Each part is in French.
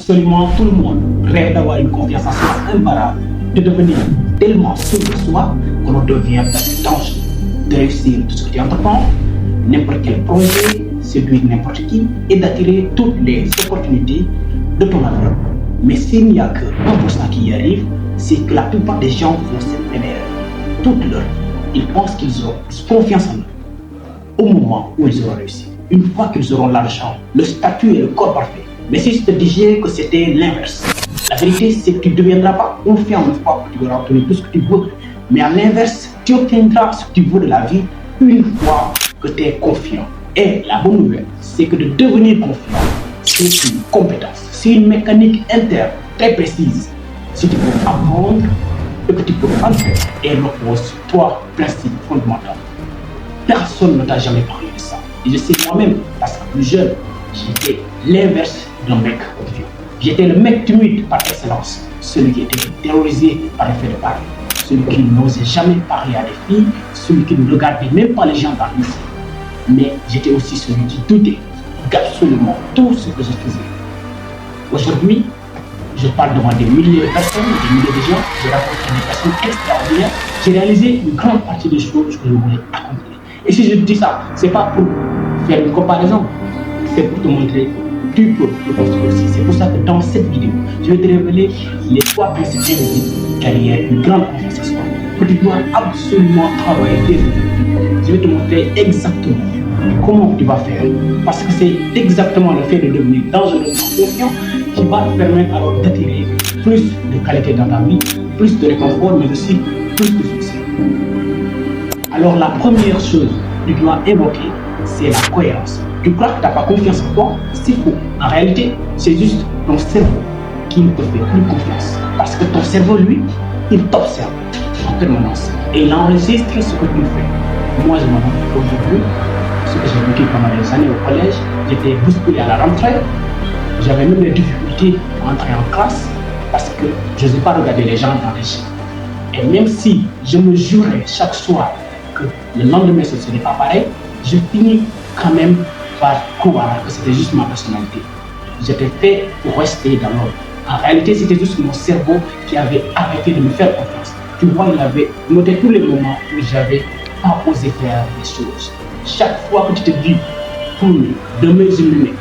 Absolument tout le monde rêve d'avoir une confiance en soi imparable, de devenir tellement sûr de soi que l'on devient presque dangereux, de réussir tout ce que tu entreprends, n'importe quel projet, séduire n'importe qui et d'attirer toutes les opportunités de ton environnement. Mais s'il n'y a que 1% qui y arrive, c'est que la plupart des gens font cette même erreur. Toute leur vie, ils pensent qu'ils ont confiance en eux au moment où ils auront réussi. Une fois qu'ils auront l'argent, le statut et le corps parfait. Mais si je te disais que c'était l'inverse, la vérité c'est que tu ne deviendras pas confiant une fois que tu auras obtenu tout ce que tu veux. Mais à l'inverse, tu obtiendras ce que tu veux de la vie une fois que tu es confiant. Et la bonne nouvelle, c'est que de devenir confiant, c'est une compétence, c'est une mécanique interne très précise. Si tu peux apprendre et que tu peux entrer, et elle repose sur 3 principes fondamentaux. Personne ne t'a jamais parlé de ça. Et je sais moi-même, parce que plus jeune, j'étais l'inverse d'un mec confiant. J'étais le mec timide par excellence, celui qui était terrorisé par l'effet de parler, celui qui n'osait jamais parler à des filles, celui qui ne regardait même pas les gens dans les yeux. Mais j'étais aussi celui qui doutait d'absolument tout ce que je faisais. Aujourd'hui, je parle devant des milliers de personnes, des milliers de gens, je rencontre des personnes extraordinaires, j'ai réalisé une grande partie des choses que je voulais accomplir. Et si je te dis ça, c'est pas pour faire une comparaison, c'est pour te montrer que tu peux le construire aussi. C'est pour ça que dans cette vidéo, je vais te révéler les 3 principes derrière une grande confiance en soi que tu dois absolument travailler dès aujourd'hui. Je vais te montrer exactement comment tu vas faire, parce que c'est exactement le fait de devenir dangereusement confiant qui va te permettre alors d'attirer plus de qualité dans ta vie, plus de réconfort, mais aussi plus de succès. Alors la première chose que tu dois évoquer, c'est la cohérence. Tu crois que tu n'as pas confiance en toi, c'est faux. En réalité, c'est juste ton cerveau qui ne te fait plus confiance. Parce que ton cerveau, lui, il t'observe en permanence et il enregistre ce que tu fais. Moi, je me rends compte aujourd'hui, ce que j'ai vécu pendant des années au collège, j'étais bousculé à la rentrée, j'avais même des difficultés à entrer en classe parce que je n'osais pas regarder les gens dans les yeux. Et même si je me jurais chaque soir que le lendemain ce ne serait pas pareil, je finis quand même par croire que c'était juste ma personnalité. J'étais fait pour rester dans l'ordre. En réalité, c'était juste mon cerveau qui avait arrêté de me faire confiance. Tu vois, il avait noté tous les moments où j'avais pas osé faire les choses. Chaque fois que tu te dis, tourne de mes illuminés,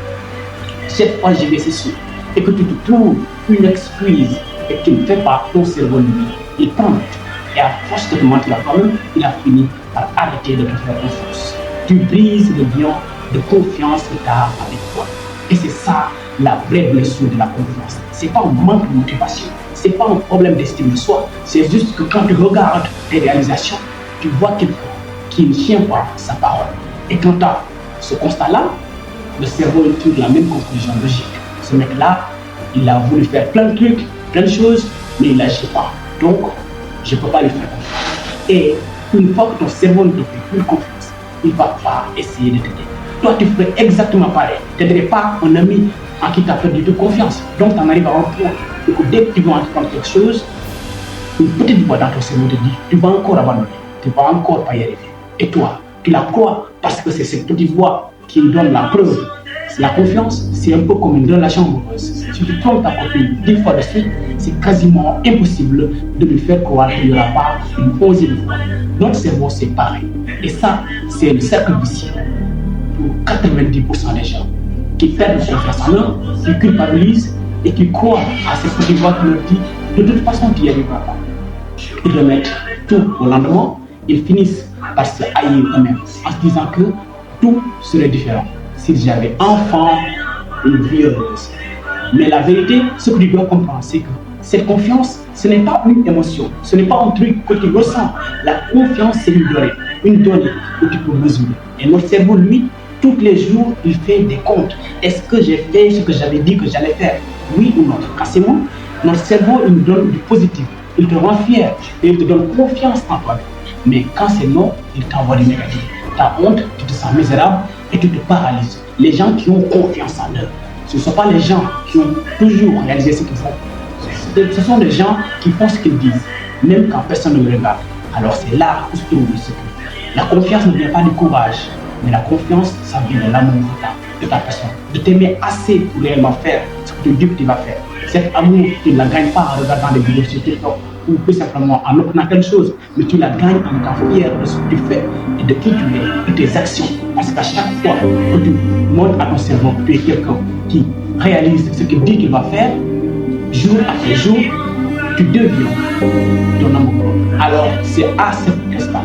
cette fois j'y vais, c'est sûr, et que tu te trouves une excuse et que tu ne fais pas, ton cerveau lui, il prend note. Et à force de te mentir à toi-même, il a fini par arrêter de te faire confiance. Tu brises le lien de confiance que tu as avec toi. Et c'est ça la vraie blessure de la confiance. C'est pas un manque de motivation, c'est pas un problème d'estime de soi. C'est juste que quand tu regardes tes réalisations, tu vois quelqu'un qui ne tient pas sa parole. Et quand tu as ce constat-là, le cerveau tire la même conclusion logique. Ce mec-là, il a voulu faire plein de trucs, plein de choses, mais il n'agit pas. Donc, je ne peux pas lui faire confiance. Et une fois que ton cerveau ne te fait plus confiance, il ne va pas essayer de t'aider. Toi, tu ferais exactement pareil. Tu n'aiderais pas un ami en qui tu as perdu toute confiance. Donc, tu en arrives à un point où dès que tu veux entreprendre quelque chose, une petite voix dans ton cerveau te dit, tu vas encore abandonner, tu ne vas encore pas y arriver. Et toi, tu la crois parce que c'est cette petite voix qui donne la preuve. La confiance, c'est un peu comme une relation amoureuse. Si tu trompes ta copine 10 fois de suite, c'est quasiment impossible de lui faire croire qu'il n'y aura pas une 11e fois. Notre cerveau, c'est pareil. Et ça, c'est le cercle vicieux pour 90% des gens qui perdent confiance en eux, qui culpabilisent et qui croient à cette petite voix qui leur dit de toute façon, tu n'y arriveras pas. Ils remettent tout au lendemain, ils finissent par se haïr eux-mêmes en se disant que tout serait différent si j'avais enfin une vie heureuse. Mais la vérité, ce que tu dois comprendre, c'est que cette confiance, ce n'est pas une émotion, ce n'est pas un truc que tu ressens. La confiance, c'est une donnée que tu peux mesurer. Et notre cerveau, lui, tous les jours, il fait des comptes. Est-ce que j'ai fait ce que j'avais dit que j'allais faire? Oui ou non? Quand c'est bon, notre cerveau, il nous donne du positif. Il te rend fier et il te donne confiance en toi-même. Mais quand c'est non, il t'envoie du négatif. Tu as honte, tu te sens misérable et tu te paralyses. Les gens qui ont confiance en eux, ce ne sont pas les gens qui ont toujours réalisé ce qu'ils font. Ce sont des gens qui font ce qu'ils disent, même quand personne ne les regarde. Alors c'est là où se trouve le secret. La confiance ne vient pas du courage, mais la confiance, ça vient de l'amour de ta personne. De t'aimer assez pour réellement faire ce que tu te dis que tu vas faire. Cet amour, tu ne la gagnes pas en regardant des vidéos sur TikTok ou plus simplement en obtenant quelque chose, mais tu la gagnes en étant fier de ce que tu fais et de qui tu es, de tes actions. Parce qu'à chaque fois que tu montres à ton cerveau que tu es quelqu'un qui réalise ce qu'il dit qu'il va faire, jour après jour, tu deviens ton amour. Alors, c'est à cet instant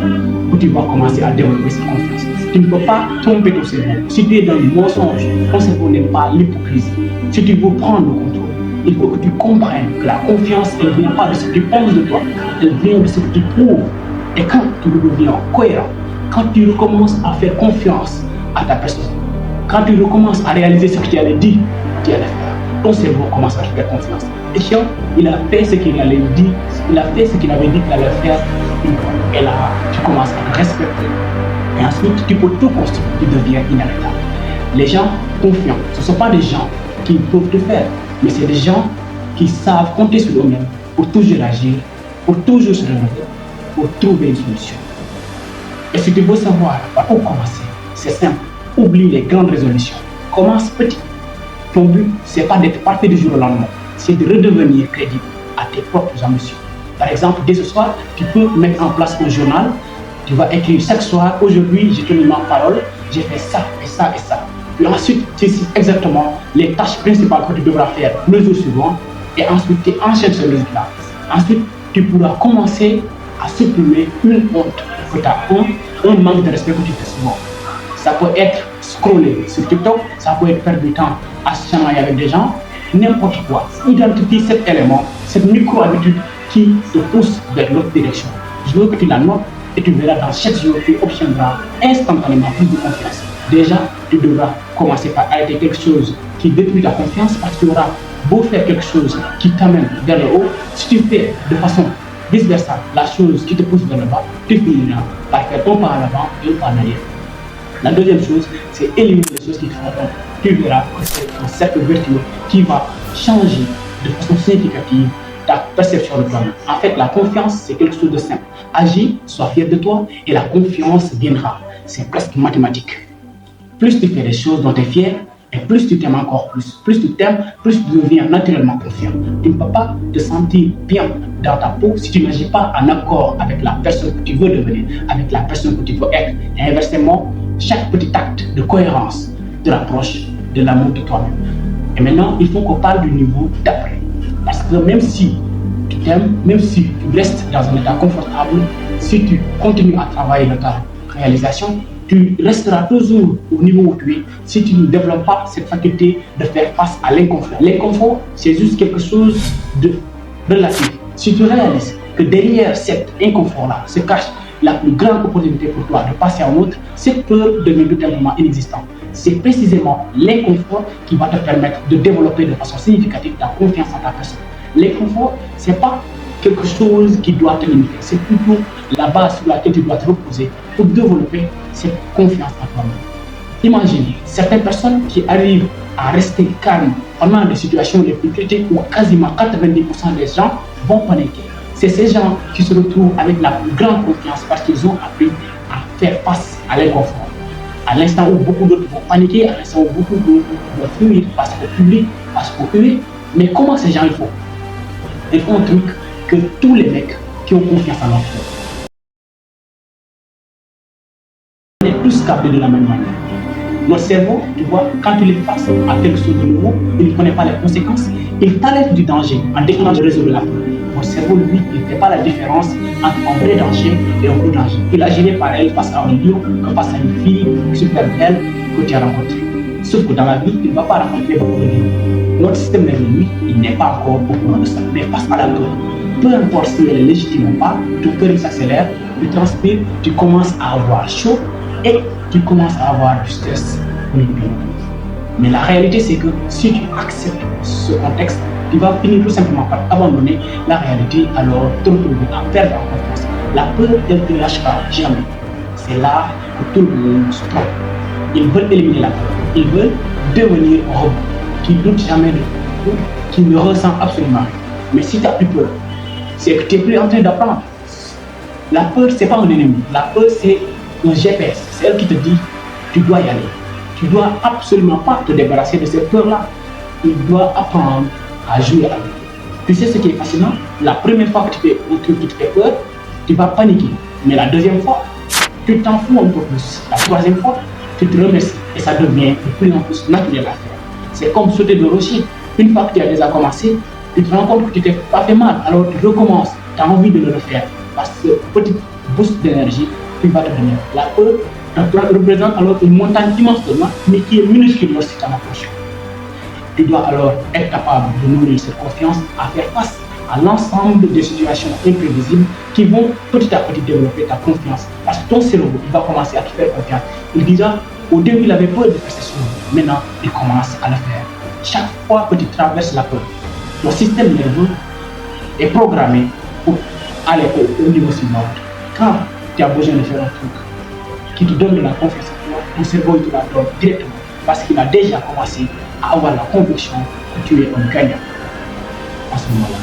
que tu vas commencer à développer cette confiance. Tu ne peux pas tromper ton cerveau. Si tu es dans le mensonge, ton cerveau n'est pas l'hypocrisie. Si tu veux prendre le contrôle, il faut que tu comprennes que la confiance, elle ne vient pas de ce que tu penses de toi, elle vient de ce que tu prouves. Et quand tu deviens cohérent, quand tu recommences à faire confiance à ta personne, quand tu recommences à réaliser ce que tu allais dire, tu allais faire, ton cerveau commence à te faire confiance. Et Chiant, il a fait ce qu'il allait dire, il a fait ce qu'il avait dit qu'il allait faire une fois. Et là, tu commences à te respecter. Et ensuite, tu peux tout construire, tu deviens inarrêtable. Les gens confiants, ce ne sont pas des gens qui peuvent tout faire, mais c'est des gens qui savent compter sur eux-mêmes pour toujours agir, pour toujours se renouveler, pour trouver une solution. Et si tu veux savoir par où commencer, c'est simple. Oublie les grandes résolutions. Commence petit. Ton but, ce n'est pas d'être parfait du jour au lendemain, c'est de redevenir crédible à tes propres ambitions. Par exemple, dès ce soir, tu peux mettre en place un journal. Tu vas écrire chaque soir, aujourd'hui, j'ai tenu ma parole, j'ai fait ça et ça et ça. Puis ensuite, tu sais exactement les tâches principales que tu devras faire le jour suivant. Et ensuite, tu enchaînes ce résultat. Ensuite, tu pourras commencer à supprimer une honte que tu as, un manque de respect que tu fais souvent. Ça peut être scroller sur TikTok, ça peut être perdre du temps à se chamailler avec des gens, n'importe quoi. Identifie cet élément, cette micro-habitude qui te pousse vers l'autre direction. Je veux que tu la notes et tu verras dans chaque jour, tu obtiendras instantanément plus de confiance. Déjà, tu devras commencer par arrêter quelque chose qui détruit ta confiance parce que tu auras beau faire quelque chose qui t'amène vers le haut, si tu fais de façon vice-versa la chose qui te pousse vers le bas, tu finiras par faire un pas en avant et un pas en arrière. La deuxième chose, c'est éliminer les choses qui te font honte. Tu verras que c'est un cercle vertueux qui va changer de façon significative ta perception de toi-même. En fait, la confiance, c'est quelque chose de simple. Agis, sois fier de toi et la confiance viendra. C'est presque mathématique. Plus tu fais des choses dont tu es fier, et plus tu t'aimes encore plus. Plus tu t'aimes, plus tu deviens naturellement confiant. Tu ne peux pas te sentir bien dans ta peau si tu n'agis pas en accord avec la personne que tu veux devenir, avec la personne que tu veux être. Et inversement, chaque petit acte de cohérence te rapproche de l'amour de toi-même. Et maintenant, il faut qu'on parle du niveau d'après. Parce que même si tu t'aimes, même si tu restes dans un état confortable, si tu continues à travailler dans ta réalisation, tu resteras toujours au niveau où tu es si tu ne développes pas cette faculté de faire face à l'inconfort. L'inconfort, c'est juste quelque chose de relatif. Si tu réalises que derrière cet inconfort-là se cache la plus grande opportunité pour toi de passer à un autre, cette peur devient tout simplement inexistante. C'est précisément l'inconfort qui va te permettre de développer de façon significative ta confiance en ta personne. L'inconfort, ce n'est pas quelque chose qui doit te limiter, c'est plutôt la base sur laquelle tu dois te reposer pour développer cette confiance en toi-même. Imagine certaines personnes qui arrivent à rester calmes pendant des situations les plus critiques où quasiment 90% des gens vont paniquer. C'est ces gens qui se retrouvent avec la plus grande confiance parce qu'ils ont appris à faire face à l'inconfort. À l'instant où beaucoup d'autres vont paniquer, à l'instant où beaucoup d'autres vont fuir parce qu'au public, parce qu'au huer. Mais comment ces gens ils font? Ils font un truc que tous les mecs qui ont confiance en leur font. On est tous câblés de la même manière. Notre cerveau, tu vois, quand il est face à quelque chose de nouveau, il ne connaît pas les conséquences, il t'alerte du danger en déclenchant le réseau de la peur. Mon cerveau, lui, il ne fait pas la différence entre un vrai danger et un faux danger. Il agirait pareil face à un lion que face à une fille super belle que tu as rencontrée. Sauf que dans la vie, il ne va pas rencontrer beaucoup de lions. Notre système nerveux, lui, il n'est pas encore au courant de ça. Mais face à la peur, peu importe si elle est légitime ou pas, ton cœur s'accélère, tu transpires, tu commences à avoir chaud et tu commences à avoir du stress. Mais la réalité, c'est que si tu acceptes ce contexte, tu vas finir tout simplement par abandonner la réalité, alors te retrouver à perdre en confiance. La peur, elle ne te lâche pas jamais. C'est là que tout le monde se trompe. Ils veulent éliminer la peur. Ils veulent devenir un robot qui ne doute jamais de tout, qui ne ressent absolument rien. Mais si tu n'as plus peur, c'est que tu n'es plus en train d'apprendre. La peur, ce n'est pas un ennemi. La peur, c'est un GPS. C'est elle qui te dit, tu dois y aller. Tu ne dois absolument pas te débarrasser de cette peur-là. il doit apprendre à jouer avec. Tu sais ce qui est fascinant? La première fois que tu fais un truc qui te fait peur, tu vas paniquer. Mais la deuxième fois, tu t'en fous un peu plus. La troisième fois, tu te remercies et ça devient de plus en plus naturel à faire. C'est comme sauter de rocher. Une fois que tu as déjà commencé, tu te rends compte que tu t'es pas fait mal, alors tu recommences. Tu as envie de le refaire parce que petit boost d'énergie, tu vas te donner. La peur représente alors une montagne immense de main, mais qui est minuscule lorsque tu en approches. Tu dois alors être capable de nourrir cette confiance à faire face à l'ensemble des situations imprévisibles qui vont petit à petit développer ta confiance. Parce que ton cerveau, il va commencer à te faire confiance. Il dira, au début, il avait peur de faire ces choses. Maintenant, il commence à le faire. Chaque fois que tu traverses la peur, ton système nerveux est programmé pour aller au niveau suivant. Quand tu as besoin de faire un truc qui te donne de la confiance en toi, ton cerveau il te la donne directement parce qu'il a déjà commencé à avoir la conviction que tu es un gagnant à ce moment-là.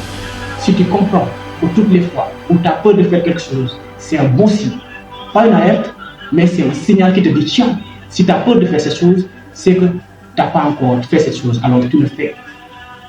Si tu comprends que toutes les fois où tu as peur de faire quelque chose, c'est un bon signe. Pas une alerte, mais c'est un signal qui te dit tiens, si tu as peur de faire cette chose, c'est que tu n'as pas encore fait cette chose, alors tu le fais.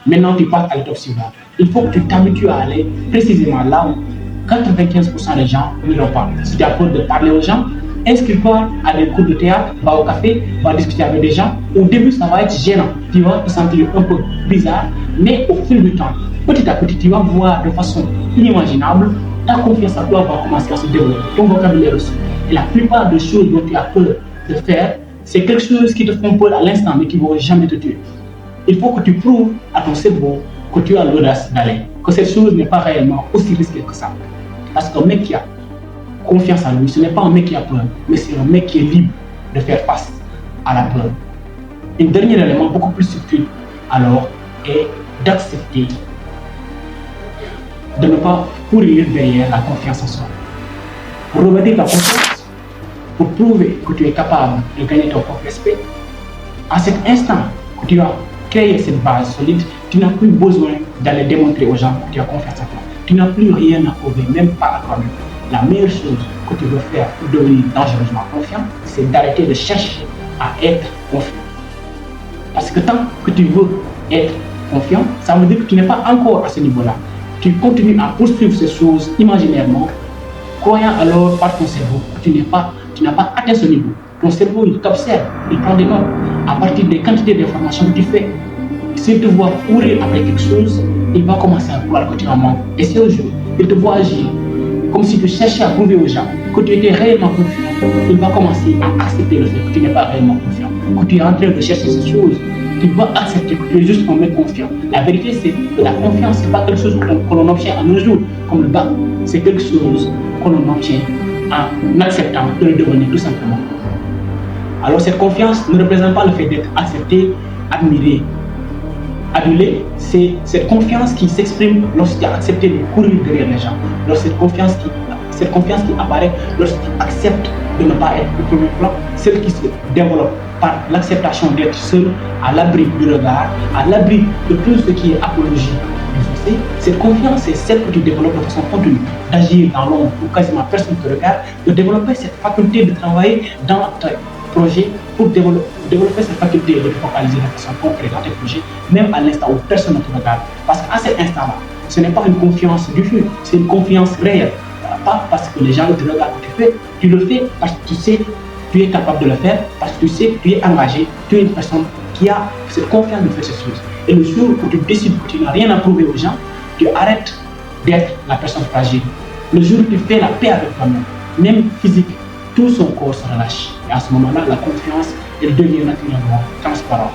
Maintenant, tu passes à l'étape suivante. Il faut que tu t'habitues à aller précisément là où 95% des gens ne l'ont pas. Si tu as peur de parler aux gens, inscris-toi à des cours de théâtre, va au café, va discuter avec des gens. Au début, ça va être gênant. Tu vas te sentir un peu bizarre, mais au fil du temps, petit à petit, tu vas voir de façon inimaginable, ta confiance en toi va commencer à se développer, ton vocabulaire aussi. Et la plupart des choses dont tu as peur de faire, c'est quelque chose qui te font peur à l'instant, mais qui ne vont jamais te tuer. Il faut que tu prouves à ton cerveau que tu as l'audace d'aller, que cette chose n'est pas réellement aussi risquée que ça. Parce qu'un mec qui a confiance en lui, ce n'est pas un mec qui a peur, mais c'est un mec qui est libre de faire face à la peur. Un dernier élément beaucoup plus subtil, alors, est d'accepter de ne pas courir derrière la confiance en soi. Pour rebâtir ta confiance, pour prouver que tu es capable de gagner ton propre respect, à cet instant que tu as créé cette base solide, tu n'as plus besoin d'aller démontrer aux gens que tu as confiance en toi. Tu n'as plus rien à prouver, même pas à toi-même. La meilleure chose que tu veux faire pour devenir dangereusement confiant, c'est d'arrêter de chercher à être confiant. Parce que tant que tu veux être confiant, ça veut dire que tu n'es pas encore à ce niveau-là. Tu continues à poursuivre ces choses imaginairement, croyant alors par ton cerveau que tu n'as pas atteint ce niveau. Ton cerveau, il t'observe, il prend des notes à partir des quantités d'informations que tu fais. S'il te voit courir après quelque chose, il va commencer à croire que tu en manques. Et si un jour, il te voit agir comme si tu cherchais à prouver aux gens que tu étais réellement confiant, il va commencer à accepter le fait que tu n'es pas réellement confiant, que tu es en train de chercher ces choses. Tu dois accepter que tu es juste un mec confiant. La vérité, c'est que la confiance, ce n'est pas quelque chose que l'on obtient en un jour, comme le bac. C'est quelque chose que l'on obtient en acceptant de le devenir tout simplement. Alors cette confiance ne représente pas le fait d'être accepté, admiré, adulé. C'est cette confiance qui s'exprime lorsque tu as accepté de courir derrière les gens. Cette confiance qui apparaît lorsque tu acceptes de ne pas être au premier plan, celle qui se développe par l'acceptation d'être seul, à l'abri du regard, à l'abri de tout ce qui est apologie du succès. Cette confiance, c'est celle que tu développes de façon continue, d'agir dans l'ombre où quasiment personne ne te regarde, de développer cette faculté de travailler dans tes projets pour développer cette faculté de te focaliser de façon concrète dans tes projets, même à l'instant où personne ne te regarde. Parce qu'à cet instant-là, ce n'est pas une confiance du feu, c'est une confiance réelle. Pas parce que les gens te regardent que tu le fais parce que tu sais que tu es capable de le faire, parce que tu sais que tu es engagé, tu es une personne qui a cette confiance de faire ces choses. Et le jour où tu décides que tu n'as rien à prouver aux gens, tu arrêtes d'être la personne fragile. Le jour où tu fais la paix avec toi-même, même physique, tout son corps se relâche. Et à ce moment-là, la confiance, elle devient naturellement transparente.